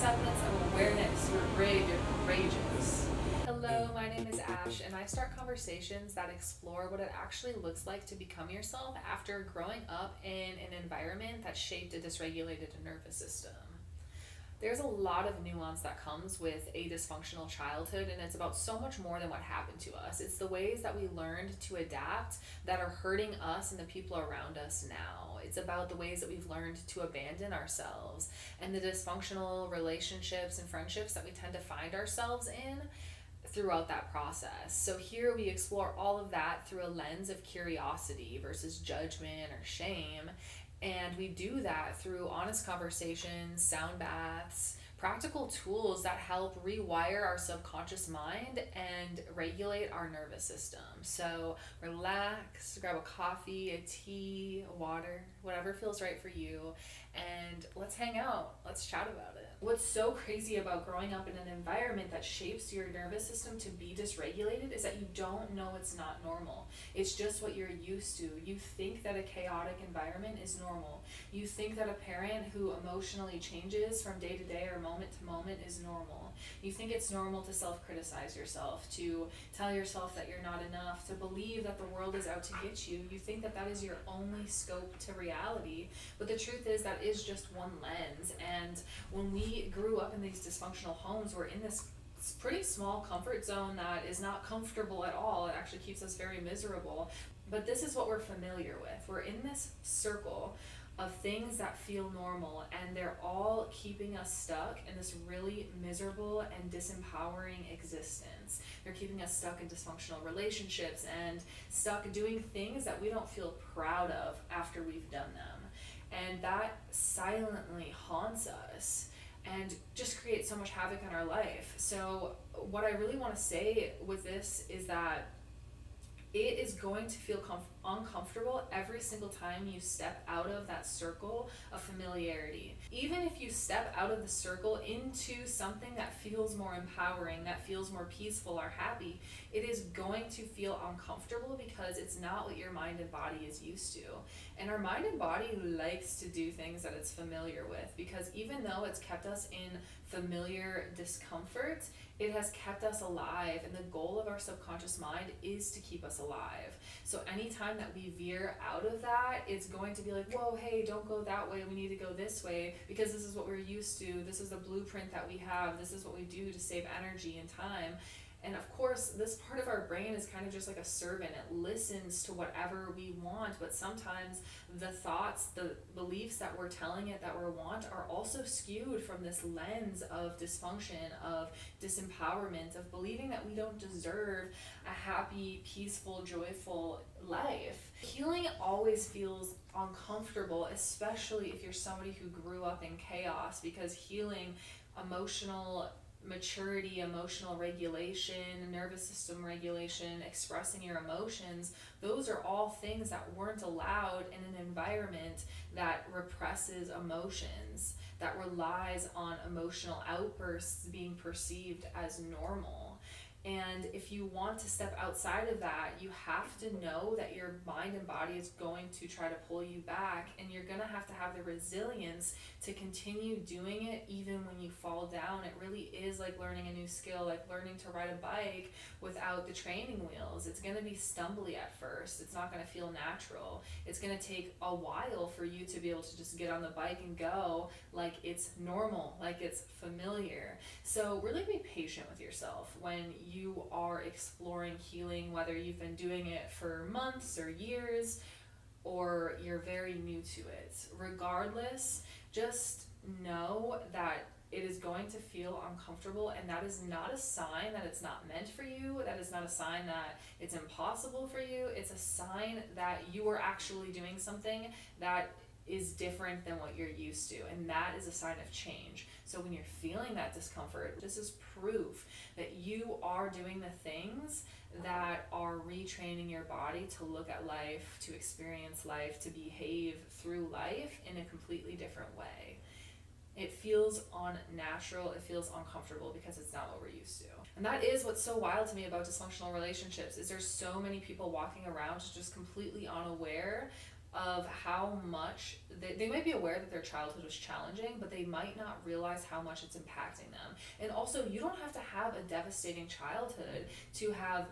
acceptance of awareness. You're brave, you're courageous. Hello, my name is Ash, and I start conversations that explore what it actually looks like to become yourself after growing up in an environment that shaped a dysregulated nervous system. There's a lot of nuance that comes with a dysfunctional childhood, and it's about so much more than what happened to us. It's the ways that we learned to adapt that are hurting us and the people around us now. It's about the ways that we've learned to abandon ourselves and the dysfunctional relationships and friendships that we tend to find ourselves in throughout that process. So here we explore all of that through a lens of curiosity versus judgment or shame. And we do that through honest conversations, sound baths, practical tools that help rewire our subconscious mind and regulate our nervous system. So relax, grab a coffee, a tea, a water, whatever feels right for you, and let's hang out. Let's chat about it. What's so crazy about growing up in an environment that shapes your nervous system to be dysregulated is that you don't know it's not normal. It's just what you're used to. You think that a chaotic environment is normal. You think that a parent who emotionally changes from day to day or moment to moment is normal. You think it's normal to self-criticize yourself, to tell yourself that you're not enough, to believe that the world is out to get you. You think that that is your only scope to reality. But the truth is that is just one lens. And when we grew up in these dysfunctional homes, we're in this pretty small comfort zone that is not comfortable at all. It actually keeps us very miserable. But this is what we're familiar with. We're in this circle of things that feel normal, and they're all keeping us stuck in this really miserable and disempowering existence. They're keeping us stuck in dysfunctional relationships and stuck doing things that we don't feel proud of after we've done them. And that silently haunts us and just creates so much havoc in our life. So what I really want to say with this is that it is going to feel uncomfortable every single time you step out of that circle of familiarity. Even if you step out of the circle into something that feels more empowering, that feels more peaceful or happy, it is going to feel uncomfortable because it's not what your mind and body is used to. And our mind and body likes to do things that it's familiar with, because even though it's kept us in familiar discomfort, it has kept us alive, and the goal of our subconscious mind is to keep us alive. So anytime that we veer out of that, it's going to be like, whoa, hey, don't go that way, we need to go this way, because this is what we're used to, this is the blueprint that we have, this is what we do to save energy and time. And of course, this part of our brain is kind of just like a servant. It listens to whatever we want, but sometimes the thoughts, the beliefs that we're telling it that we want are also skewed from this lens of dysfunction, of disempowerment, of believing that we don't deserve a happy, peaceful, joyful life. Healing always feels uncomfortable, especially if you're somebody who grew up in chaos, because healing, emotional maturity, emotional regulation, nervous system regulation, expressing your emotions, those are all things that weren't allowed in an environment that represses emotions, that relies on emotional outbursts being perceived as normal. And if you want to step outside of that, you have to know that your mind and body is going to try to pull you back, and you're going to have the resilience to continue doing it even when you fall down. It really is like learning a new skill, like learning to ride a bike without the training wheels. It's going to be stumbly at first. It's not going to feel natural. It's going to take a while for you to be able to just get on the bike and go like it's normal, like it's familiar. So really be patient with yourself when you are exploring healing, whether you've been doing it for months or years, or you're very new to it. Regardless, just know that it is going to feel uncomfortable, and that is not a sign that it's not meant for you. That is not a sign that it's impossible for you. It's a sign that you are actually doing something that is different than what you're used to, and that is a sign of change. So when you're feeling that discomfort, this is proof that you are doing the things that are retraining your body to look at life, to experience life, to behave through life in a completely different way. It feels unnatural, it feels uncomfortable because it's not what we're used to. And that is what's so wild to me about dysfunctional relationships, is there's so many people walking around just completely unaware of how much they might be aware that their childhood was challenging, but they might not realize how much it's impacting them. And also, you don't have to have a devastating childhood to have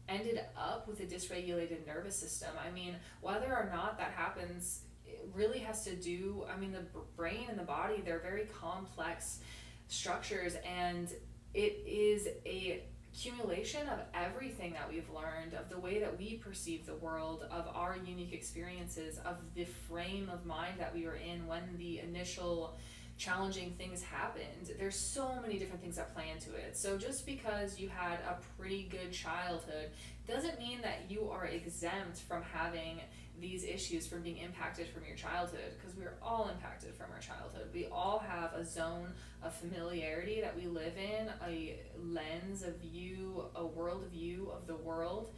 ended up with a dysregulated nervous system. I mean, whether or not that happens, it really has to do, I mean, the brain and the body, they're very complex structures, and it is a accumulation of everything that we've learned, of the way that we perceive the world, of our unique experiences, of the frame of mind that we were in when the initial challenging things happened. There's so many different things that play into it. So just because you had a pretty good childhood doesn't mean that you are exempt from having these issues, from being impacted from your childhood, because we're all impacted from our childhood. We all have a zone of familiarity that we live in, a lens of view, a world view of the world.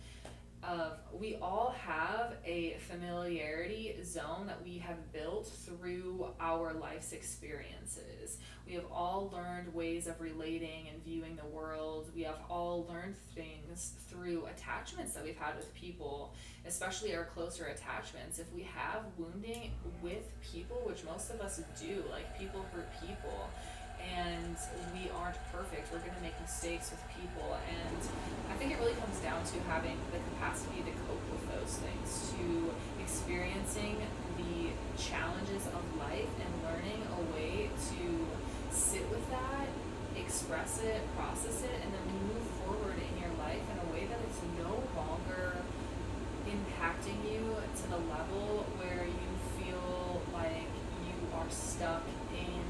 We all have a familiarity zone that we have built through our life's experiences. We have all learned ways of relating and viewing the world. We have all learned things through attachments that we've had with people, especially our closer attachments. If we have wounding with people, which most of us do, like people hurt people, and we aren't perfect. We're going to make mistakes with people, and I think it really comes down to having the capacity to cope with those things, to experiencing the challenges of life and learning a way to sit with that, express it, process it, and then move forward in your life in a way that it's no longer impacting you to the level where you feel like you are stuck in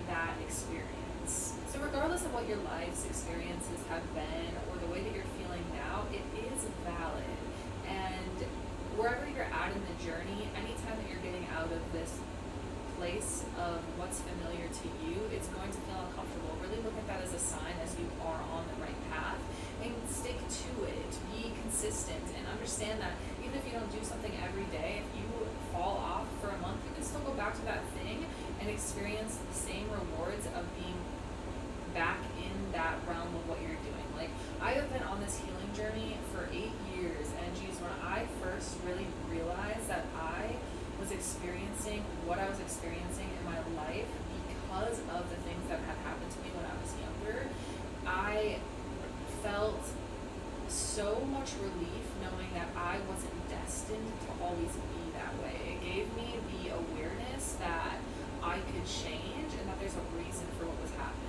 that experience. So regardless of what your life's experiences have been or the way that you're feeling now, it is valid. And wherever you're at in the journey, anytime that you're getting out of this place of what's familiar to you, it's going to feel uncomfortable. Really look at that as a sign as you are on the right path, and stick to it. Be consistent and understand that even if you don't do something every day, if you fall off for a month, you can still go back to that thing and experience the same rewards of being back in that realm of what you're doing. Like, I have been on this healing journey for 8 years, and geez, when I first really realized that I was experiencing what I was experiencing in my life because of the things that had happened to me when I was younger, I felt so much relief knowing that I wasn't destined to always be that way. It gave me the awareness that I could change and that there's a reason for what was happening.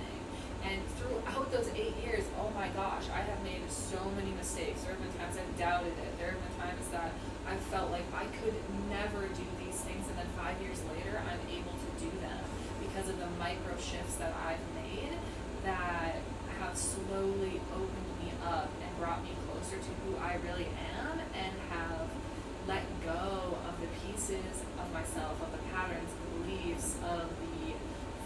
And throughout those 8 years, oh my gosh, I have made so many mistakes. There have been times I've doubted it. There have been times that I felt like I could never do these things, and then 5 years later, I'm able to do them because of the micro shifts that I've made that have slowly opened me up and brought me closer to who I really am, and have let go of the pieces of myself, of the patterns, the beliefs, of the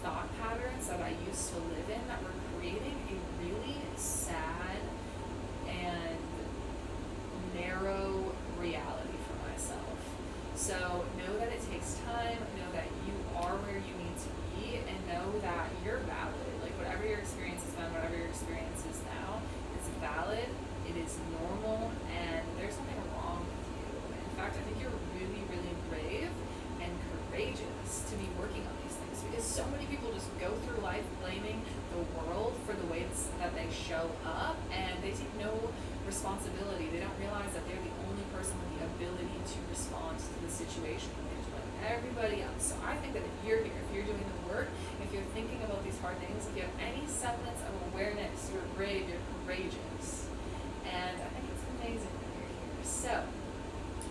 thought patterns that I used to live in that were creating a really sad and narrow reality for myself. So know that it takes time, know that you are where you need to be, and know that you're valid. Like, whatever your experience has been, whatever your experience is now, it's valid, it is normal, and there's nothing wrong with you. In fact, I think you're really, really brave and courageous to be working on these things, because so many people just go through life blaming the world for the ways that they show up, and they take no responsibility. They don't realize that they're the only person with the ability to respond to the situation compared to everybody else. So I think that if you're here, if you're doing the work, if you're thinking about these hard things, if you have any semblance of awareness, you're brave, you're courageous. And I think it's amazing that you're here. So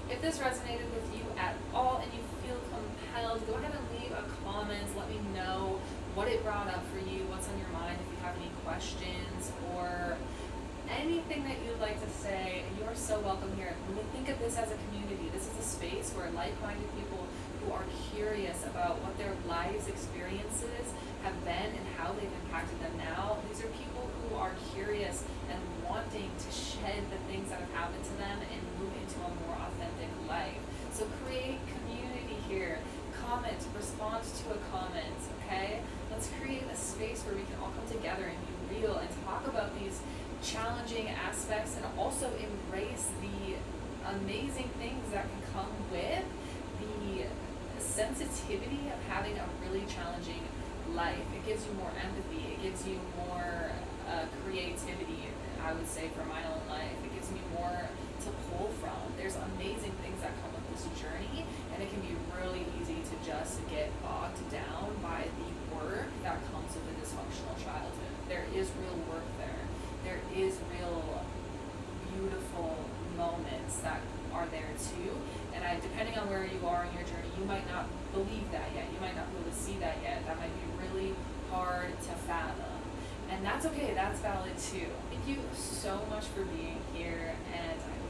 if this resonated with you at all and you feel compelled, go ahead and leave a comment. Let me know what it brought up for you, what's on your mind, if you have any questions or anything that you'd like to say. You are so welcome here. Think of this as a community. This is a space where like-minded people who are curious about what their lives' experiences have been and how they've impacted them now. These are people who are curious and wanting to shed the things that have happened to them and move into a more authentic life. So create community here. Comment, respond to a comment, okay? Let's create a space where we can all come together and be real and talk about these challenging aspects, and also embrace the amazing things that can come with the sensitivity of having a really challenging life. It gives you more empathy, it gives you more creativity, I would say, for my own life. It gives me more to pull from. There's amazing things that come with this journey, and it can be really easy to just get bogged down by the work that comes with a dysfunctional childhood. There is real work there. There is real beautiful moments that are there too. And depending on where you are in your journey, you might not believe that yet. You might not be able to see that yet. That might be really hard to fathom. And that's okay, that's valid too. Thank you so much for being here, and I